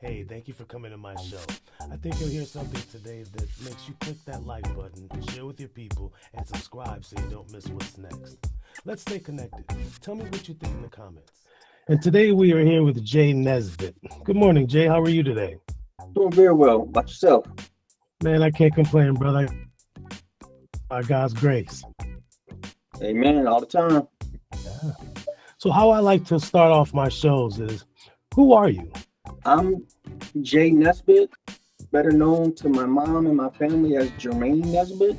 Hey, thank you for coming to my show. I think you'll hear something today that makes you click that like button, share with your people, and subscribe so you don't miss what's next. Let's stay connected. Tell me what you think in the comments. And today we are here with Jay Nesbitt. Good morning, Jay. How are you today? Doing very well. About yourself? Man, I can't complain, brother. By God's grace. Amen. All the time. Yeah. So, how I like to start off my shows is, who are you? I'm Jay Nesbitt, better known to my mom and my family as Jermaine Nesbitt.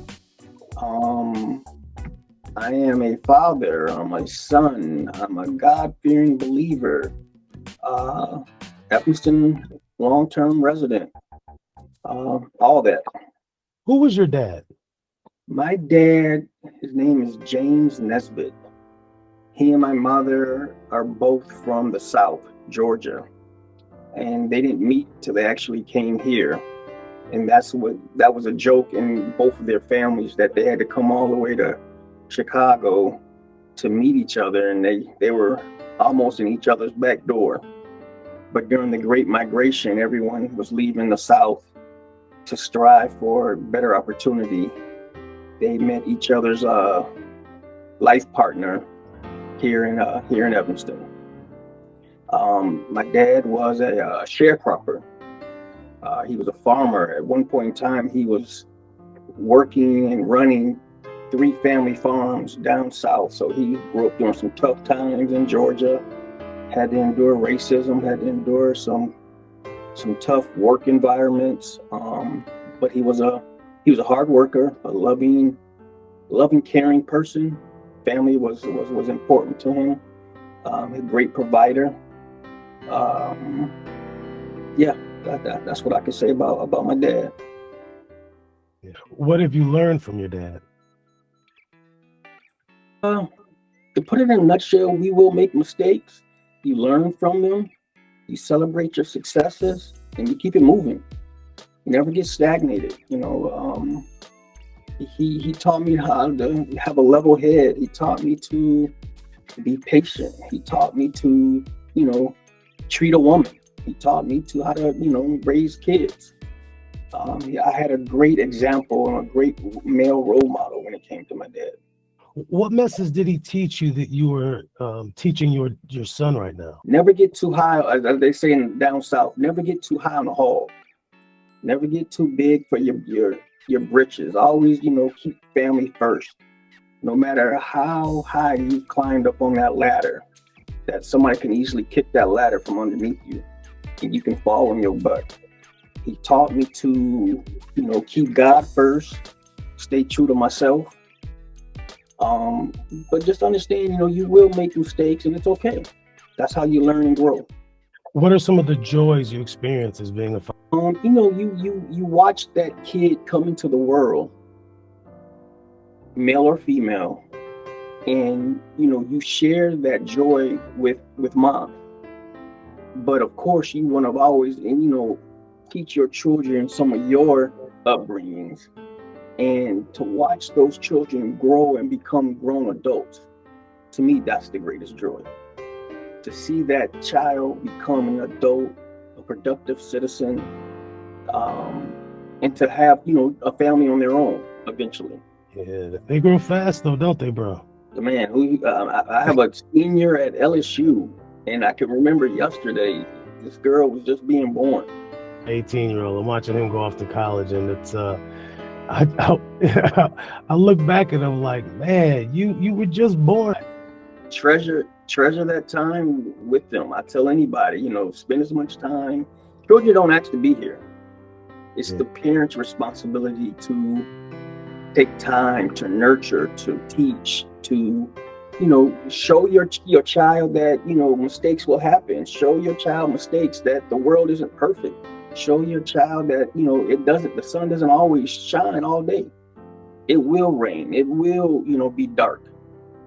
Um, I am a father. I'm a son. I'm a God-fearing believer. Uh, Evanston long-term resident. All that. Who was your dad? My dad, his name is James Nesbitt. He and my mother are both from the South, Georgia, and they didn't meet till they actually came here. And that was a joke in both of their families that they had to come all the way to Chicago to meet each other, and they were almost in each other's back door. But during the Great Migration, everyone was leaving the South to strive for better opportunity. They met each other's life partner here in Evanston. My dad was a sharecropper. He was a farmer. At one point in time, he was working and running three family farms down south. So he grew up during some tough times in Georgia, had to endure racism, had to endure some tough work environments. But he was a hard worker, a loving, caring person. Family was important to him. A great provider. Um, yeah, that's what I can say about my dad. Yeah. What have you learned from your dad? Uh, to put it in a nutshell, we will make mistakes. You learn from them. You celebrate your successes, and you keep it moving. You never get stagnated. He taught me how to have a level head. He taught me to be patient. He taught me to, treat a woman. He taught me to how to, raise kids. I had a great example and a great male role model when it came to my dad. What message did he teach you that you were teaching your son right now? Never get too high, as they say in down south. Never get too high on the hog. Never get too big for your britches. Always, keep family first. No matter how high you climbed up on that ladder, that somebody can easily kick that ladder from underneath you, and you can fall on your butt. He taught me to, keep God first, stay true to myself. But just understand, you will make mistakes, and it's okay. That's how you learn and grow. What are some of the joys you experience as being a father? You watch that kid come into the world, male or female, and you share that joy with mom. But of course, you want to always teach your children some of your upbringings, and to watch those children grow and become grown adults. To me, that's the greatest joy. To see that child become an adult, a productive citizen, and to have a family on their own eventually. Yeah, they grow fast though, don't they, bro? The man who I have a senior at LSU, and I can remember yesterday this girl was just being born. 18-year-old. I'm watching him go off to college, and it's I I look back and I'm like, man, you were just born. Treasure that time with them. I tell anybody, spend as much time. Children don't ask to be here. It's the parents' responsibility to take time to nurture, to teach, to show your child that mistakes will happen. Show your child mistakes, that the world isn't perfect. Show your child that the sun doesn't always shine all day. It will rain, it will be dark,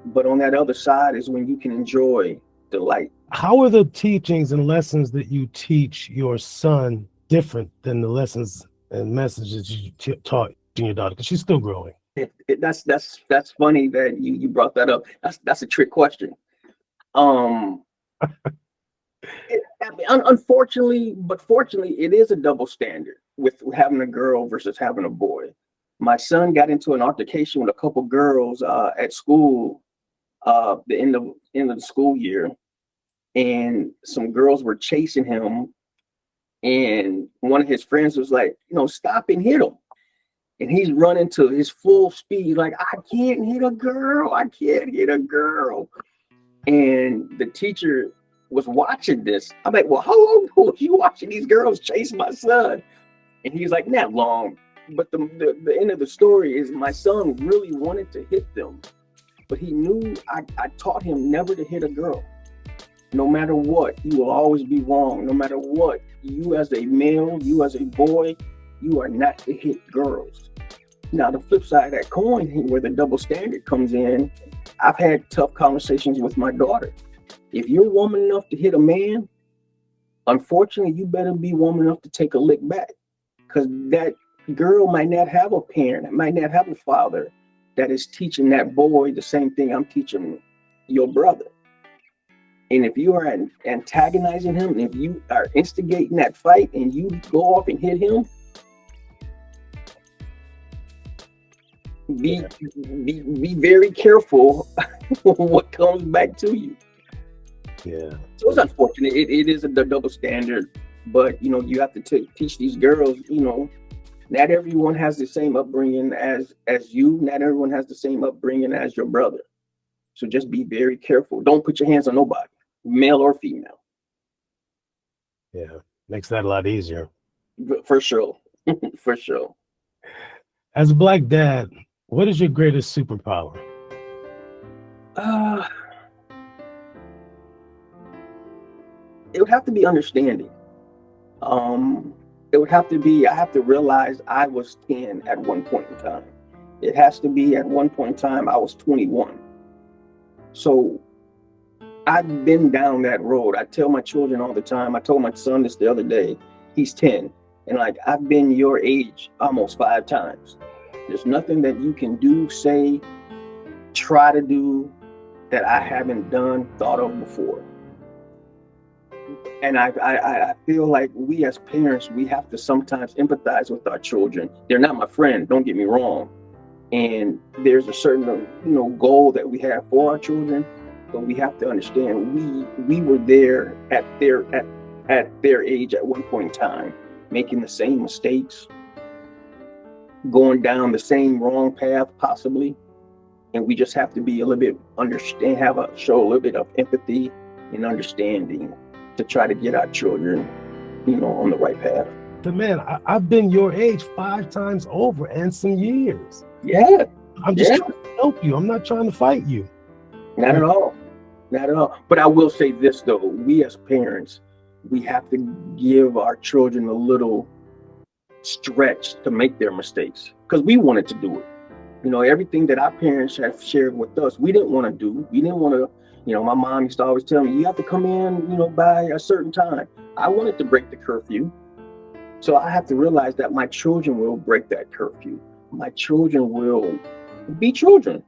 but on that other side is when you can enjoy the light. How are the teachings and lessons that you teach your son different than the lessons and messages you taught your daughter, because she's still growing? That's funny that you brought that up. That's a trick question. Um, Unfortunately, but fortunately, it is a double standard with having a girl versus having a boy. My son got into an altercation with a couple girls at school, the end of the school year, and some girls were chasing him, and one of his friends was like, stop and hit him. And he's running to his full speed, like, I can't hit a girl. I can't hit a girl. And the teacher was watching this. I'm like, well, how long was you watching these girls chase my son? And he's like, not long. But the end of the story is my son really wanted to hit them, but he knew I taught him never to hit a girl. No matter what, you will always be wrong. No matter what, you as a male, you as a boy, you are not to hit girls. Now, the flip side of that coin, where the double standard comes in, I've had tough conversations with my daughter. If you're woman enough to hit a man, unfortunately, you better be woman enough to take a lick back, because that girl might not have a parent, might not have a father that is teaching that boy the same thing I'm teaching your brother. And if you are antagonizing him, and if you are instigating that fight and you go off and hit him, be very careful what comes back to you. Yeah. So it's unfortunate. It is a double standard, but you have to teach these girls. Not everyone has the same upbringing as you. Not everyone has the same upbringing as your brother. So just be very careful. Don't put your hands on nobody, male or female. Yeah. Makes that a lot easier. For sure. For sure. As a Black dad, what is your greatest superpower? It would have to be understanding. It would have to be, I have to realize I was 10 at one point in time. It has to be at one point in time, I was 21. So I've been down that road. I tell my children all the time. I told my son this the other day. He's 10. And like, I've been your age almost 5 times. There's nothing that you can do, say, try to do that I haven't done, thought of before. And I feel like we as parents, we have to sometimes empathize with our children. They're not my friend, don't get me wrong. And there's a certain, goal that we have for our children, but we have to understand we were there at their age at one point in time, making the same mistakes, going down the same wrong path possibly. And we just have to be a little bit show a little bit of empathy and understanding to try to get our children, on the right path. So man, I've been your age 5 times over and some years. Yeah. I'm just trying to help you. I'm not trying to fight you. Not at all. Not at all. But I will say this though, we as parents, we have to give our children a little stretch to make their mistakes, because we wanted to do it. Everything that our parents have shared with us, we didn't want to do. We didn't want to, my mom used to always tell me, you have to come in, by a certain time. I wanted to break the curfew. So I have to realize that my children will break that curfew. My children will be children.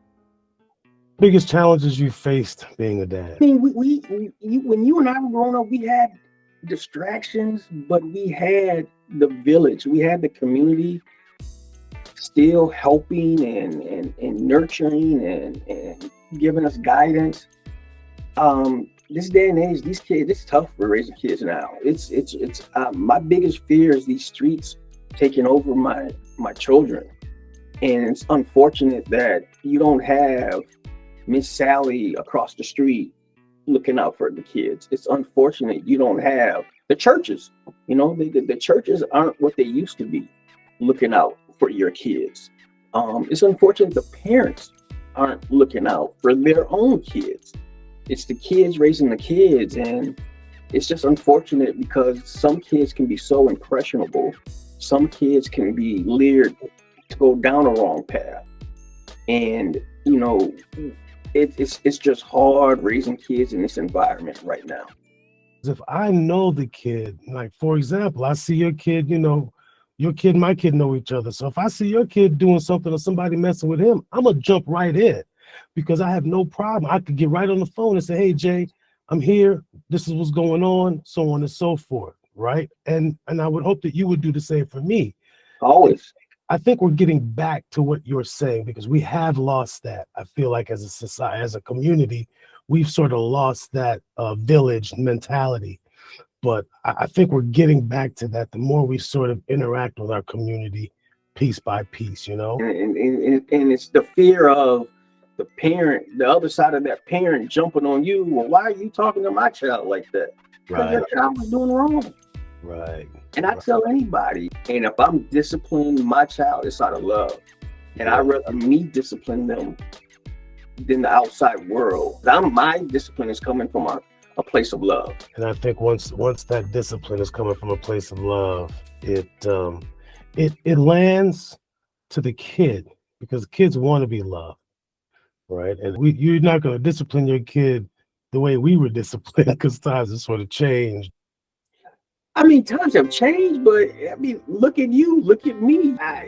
Biggest challenges you faced being a dad? I mean, when you and I were growing up, we had distractions, but we had the village, we had the community still helping and nurturing and giving us guidance. This day and age, these kids, it's tough for raising kids now. It's my biggest fear is these streets taking over my children. And it's unfortunate that you don't have Miss Sally across the street looking out for the kids. It's unfortunate you don't have the churches. The churches aren't what they used to be, looking out for your kids. It's unfortunate the parents aren't looking out for their own kids. It's the kids raising the kids, and it's just unfortunate because some kids can be so impressionable. Some kids can be lured to go down a wrong path, and it's just hard raising kids in this environment right now. If I know the kid, like for example, I see your kid, your kid and my kid know each other. So if I see your kid doing something or somebody messing with him, I'm gonna jump right in, because I have no problem. I could get right on the phone and say, hey, Jay, I'm here. This is what's going on, so on and so forth, right? And I would hope that you would do the same for me. Always. I think we're getting back to what you're saying because we have lost that. I feel like as a society, as a community, we've sort of lost that village mentality. But I think we're getting back to that the more we sort of interact with our community piece by piece, you know? And it's the fear of the parent, the other side of that parent jumping on you. Well, why are you talking to my child like that? Because your child was doing wrong. Right. And I tell anybody, and if I'm disciplining my child, it's out of love. And I'd rather me discipline them than the outside world. My discipline is coming from a place of love. And I think once that discipline is coming from a place of love, it lands to the kid because kids want to be loved, right? And you're not going to discipline your kid the way we were disciplined because times have sort of changed. I mean, times have changed, but I mean, look at you, look at me. What's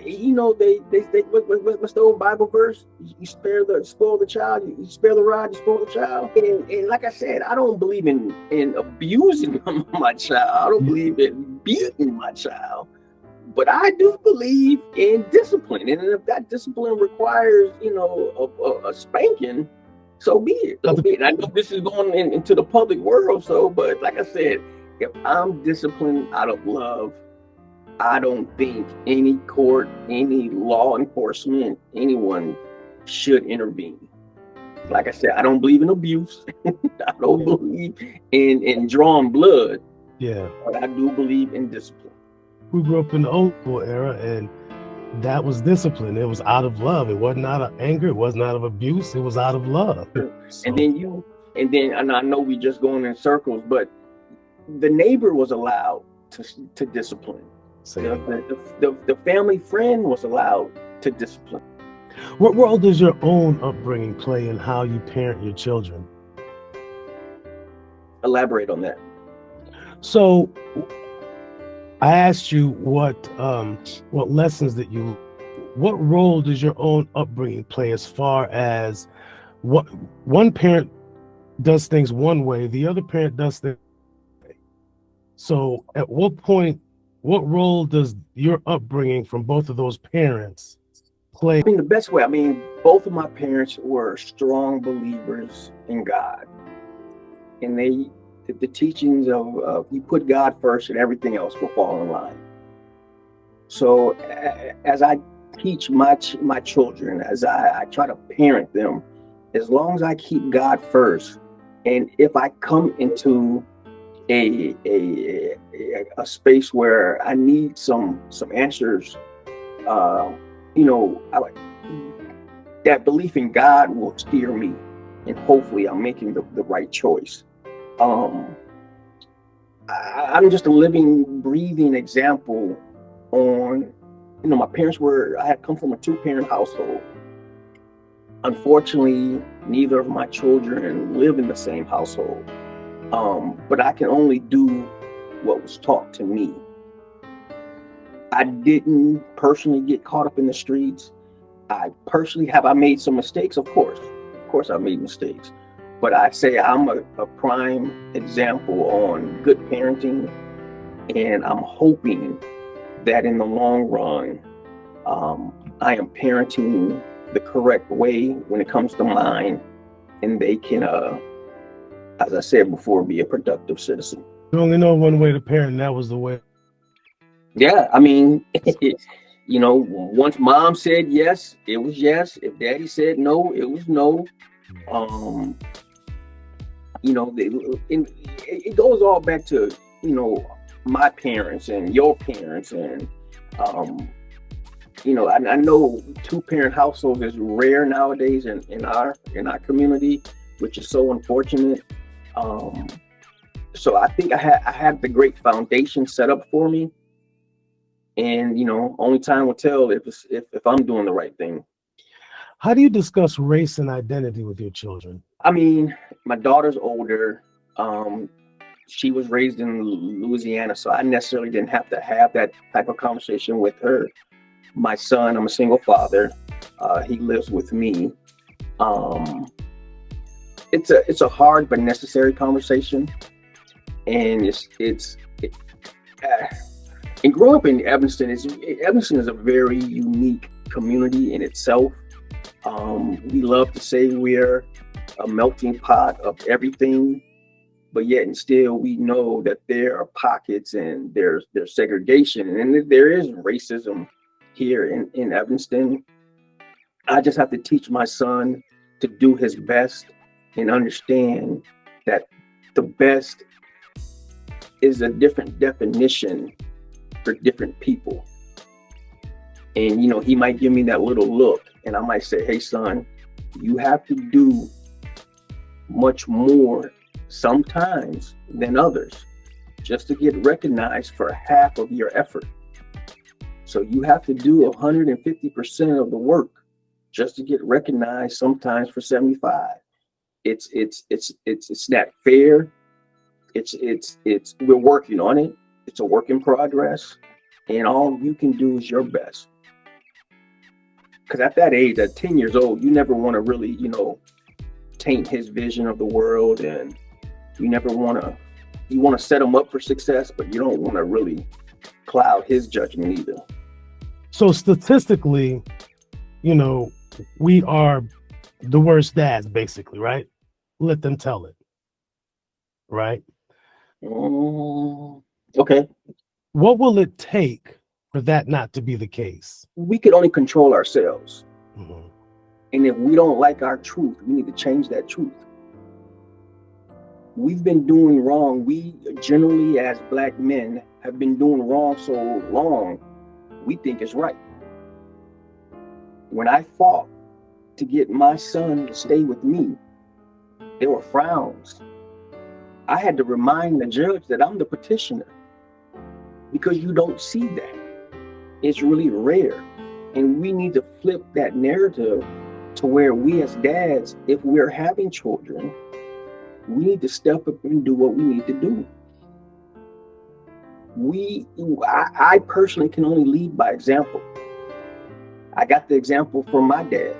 the old Bible verse? You spoil the child, you spare the rod, you spoil the child. And like I said, I don't believe in abusing my child. I don't believe in beating my child. But I do believe in discipline. And if that discipline requires, a spanking, so be it. So be it. I know this is going into the public world, but like I said, if I'm disciplined out of love, I don't think any court, any law enforcement, anyone should intervene. Like I said, I don't believe in abuse. I don't believe in drawing blood. Yeah. But I do believe in discipline. We grew up in the old school era, and that was discipline. It was out of love. It wasn't out of anger. It wasn't out of abuse. It was out of love. So. And then I know we just going in circles, but the neighbor was allowed to discipline. The family friend was allowed to discipline. What role does your own upbringing play in how you parent your children? Elaborate on that. So I asked you what lessons what role does your own upbringing play as far as what one parent does things one way, the other parent does things. So at what point, what role does your upbringing from both of those parents play? I mean, the best way, both of my parents were strong believers in God. And the teachings of you put God first and everything else will fall in line. So as I teach my children, as I try to parent them, as long as I keep God first, and if I come into a space where I need some answers, that belief in God will steer me, and hopefully I'm making the right choice. I'm just a living, breathing example on, my parents I had come from a 2-parent household. Unfortunately, neither of my children live in the same household. But I can only do what was taught to me. I didn't personally get caught up in the streets. I made some mistakes? Of course I made mistakes. But I say I'm a prime example on good parenting. And I'm hoping that in the long run, I am parenting the correct way when it comes to mine. And they can, as I said before, be a productive citizen. You only know one way to parent, and that was the way. Yeah, once mom said yes, it was yes. If daddy said no, it was no. It goes all back to, my parents and your parents. And, I know 2-parent households is rare nowadays in our community, which is so unfortunate. So I think I had the great foundation set up for me, and only time will tell if I'm doing the right thing. How do you discuss race and identity with your children? My daughter's older. She was raised in Louisiana, so I necessarily didn't have to have that type of conversation with her. My son, I'm a single father. He lives with me. it's a hard but necessary conversation, and uh, and growing up in Evanston is a very unique community in itself. We love to say we're a melting pot of everything, but yet and still we know that there are pockets and there's segregation and there is racism here in Evanston. I just have to teach my son to do his best and understand that the best is a different definition for different people. And he might give me that little look and I might say, hey son, you have to do much more sometimes than others just to get recognized for half of your effort. So you have to do 150% of the work just to get recognized sometimes for 75. It's not fair. It's we're working on it. It's a work in progress, and all you can do is your best. Because at that age, at 10 years old, you never want to really, taint his vision of the world, and you want to set him up for success, but you don't want to really cloud his judgment either. So statistically, we are the worst dads, basically, right? Let them tell it, right? Okay. What will it take for that not to be the case? We can only control ourselves. Mm-hmm. And if we don't like our truth, we need to change that truth. We've been doing wrong. We generally, as Black men, have been doing wrong so long, we think it's right. When I fought to get my son to stay with me, there were frowns. I had to remind the judge that I'm the petitioner, because you don't see that. It's really rare. And we need to flip that narrative to where we as dads, if we're having children, we need to step up and do what we need to do. I personally can only lead by example. I got the example from my dad.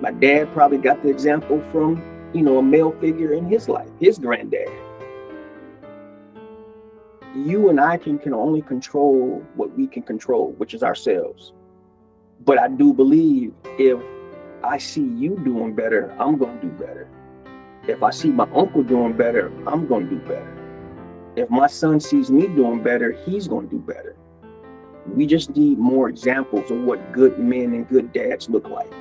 My dad probably got the example from, a male figure in his life, his granddad. You and I can only control what we can control, which is ourselves. But I do believe if I see you doing better, I'm going to do better. If I see my uncle doing better, I'm going to do better. If my son sees me doing better, he's going to do better. We just need more examples of what good men and good dads look like.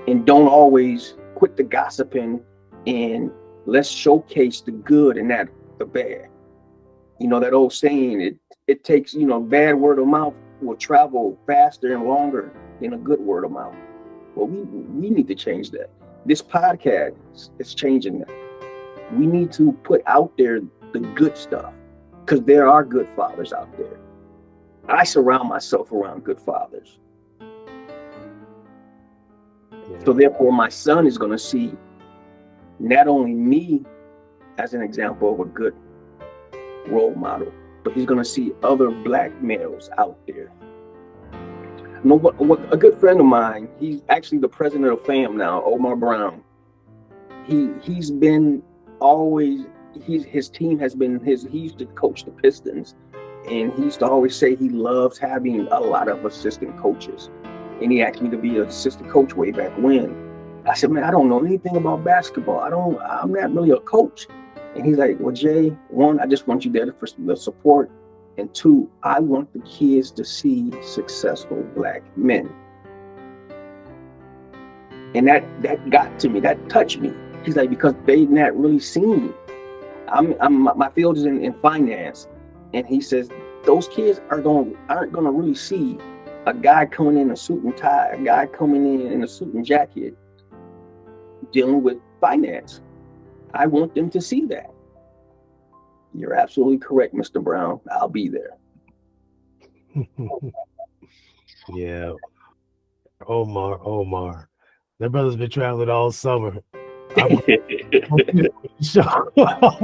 And don't always quit the gossiping, and let's showcase the good and not the bad. That old saying, it takes, bad word of mouth will travel faster and longer than a good word of mouth. Well, we need to change that. This podcast is changing that. We need to put out there the good stuff, because there are good fathers out there. I surround myself around good fathers. Yeah. So therefore, my son is going to see not only me as an example of a good role model, but he's going to see other Black males out there. What a good friend of mine, he's actually the president of FAM now, Omar Brown. He's been always, his team has been he used to coach the Pistons, and he used to always say he loves having a lot of assistant coaches. And he asked me to be an assistant coach way back when. I said, man, I don't know anything about basketball. I'm not really a coach. And he's like, well, Jay, one, I just want you there for the support. And two, I want the kids to see successful Black men. And that got to me, that touched me. He's like, because they not really seen. My field is in finance. And he says, those kids aren't gonna really see a guy coming in a suit and tie, a guy coming in a suit and jacket dealing with finance. I want them to see that. You're absolutely correct, Mr. Brown. I'll be there. Yeah. Omar. That brother's been traveling all summer. I'm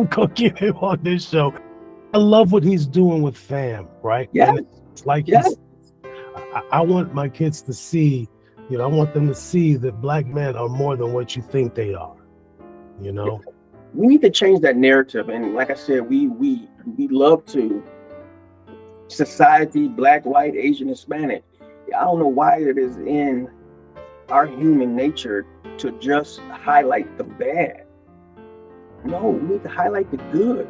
gonna get him on this show. I love what he's doing with FAM, right? Yeah. And it's like, yeah. I want my kids to see You know, I want them to see that black men are more than what you think they are. You know, We need to change that narrative. And like I said, we love to society, black, white, Asian, Hispanic. I don't know why it is in our human nature to just highlight the bad. No, we need to highlight the good.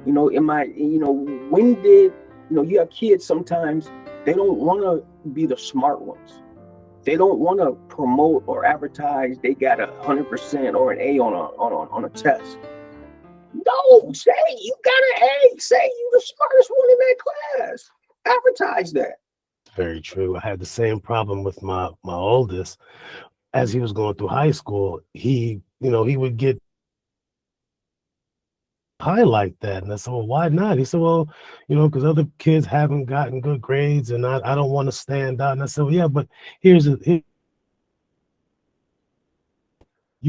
When did, you have kids sometimes, they don't want to be the smart ones. They don't want to promote or advertise they got 100% or an A on a test. No, say you got an A. Say you the smartest one in that class. Advertise that. very true. I had the same problem with my oldest as he was going through high school. He would get highlight that. And I said, well, why not? He said, well, because other kids haven't gotten good grades and I don't want to stand out. And I said, well, yeah, but you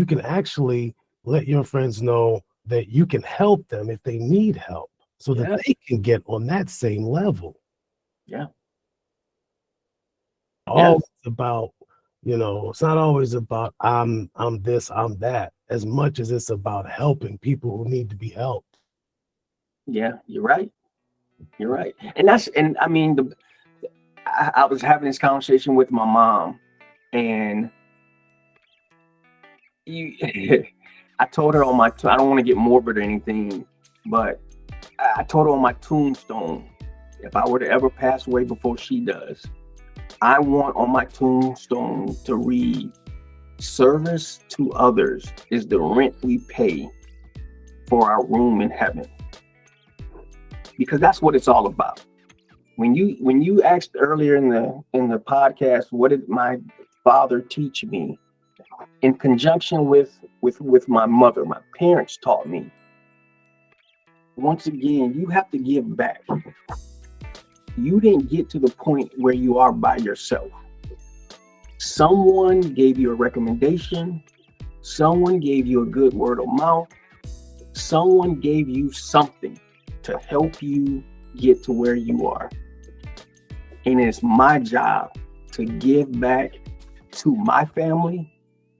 can actually let your friends know that you can help them if they need help so that Yes. they can get on that same level. Yeah. Always about, it's not always about I'm this, I'm that, as much as it's about helping people who need to be helped. Yeah. You're right. You're right. And I mean, I was having this conversation with my mom, and I told her on my, I don't want to get morbid or anything, but I told her on my tombstone, if I were to ever pass away before she does, I want on my tombstone to read, service to others is the rent we pay for our room in heaven. Because that's what it's all about. When you asked earlier in the podcast, what did my father teach me? In conjunction with my mother, my parents taught me. Once again, you have to give back. You didn't get to the point where you are by yourself. Someone gave you a recommendation. Someone gave you a good word of mouth. Someone gave you something to help you get to where you are. And it's my job to give back to my family,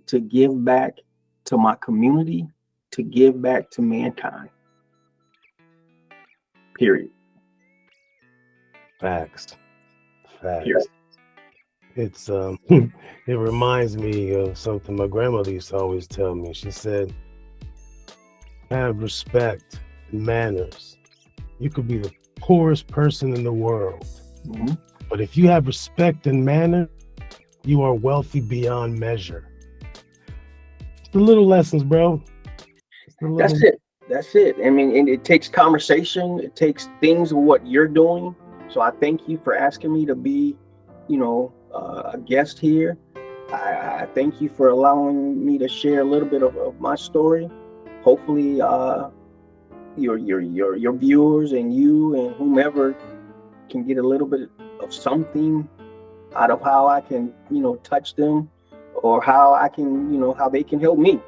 to give back to my community, to give back to mankind. Period. Facts. Period. It's it reminds me of something my grandmother used to always tell me. She said, have respect and manners. You could be the poorest person in the world, but if you have respect and manners, you are wealthy beyond measure. It's the little lessons, bro. That's it. I mean, and it takes conversation. It takes things of what you're doing. So I thank you for asking me to be, a guest here. I thank you for allowing me to share a little bit of my story. Hopefully, your viewers and you and whomever can get a little bit of something out of how I can, touch them, or how I can, how they can help me.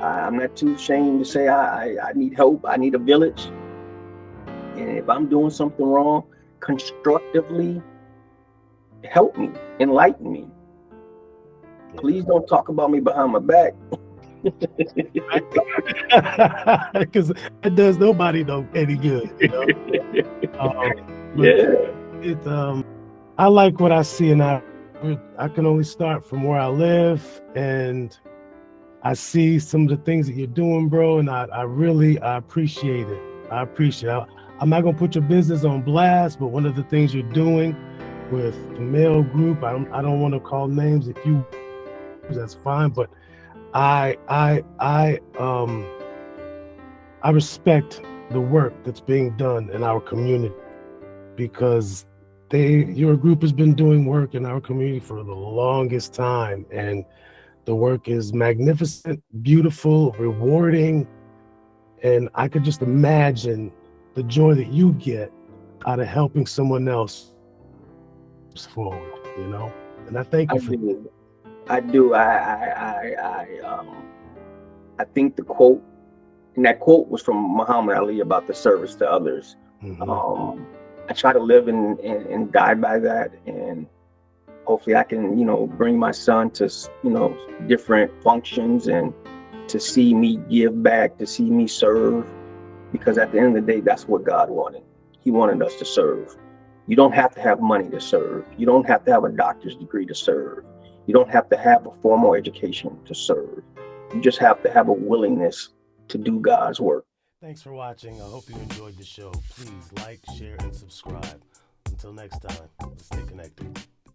I'm not too ashamed to say I need help. I need a village. And if I'm doing something wrong, constructively help me, enlighten me. Please don't talk about me behind my back. Because it does nobody any good. I like what I see, and I can only start from where I live, and I see some of the things that you're doing, bro, and I really appreciate it. I'm not gonna put your business on blast, but one of the things you're doing with the male group, I don't want to call names. If you, that's fine, but I respect the work that's being done in our community, because your group has been doing work in our community for the longest time, and the work is magnificent, beautiful, rewarding, and I could just imagine the joy that you get out of helping someone else forward, and I thank you for that. I do. I think the quote, and that quote was from Muhammad Ali about the service to others. I try to live and die by that. And Hopefully I can, bring my son to, different functions and to see me give back, to see me serve, because at the end of the day, that's what God wanted. He wanted us to serve. You don't have to have money to serve. You don't have to have a doctor's degree to serve. You don't have to have a formal education to serve. You just have to have a willingness to do God's work. Thanks for watching. I hope you enjoyed the show. Please like, share, and subscribe. Until next time, let's stay connected.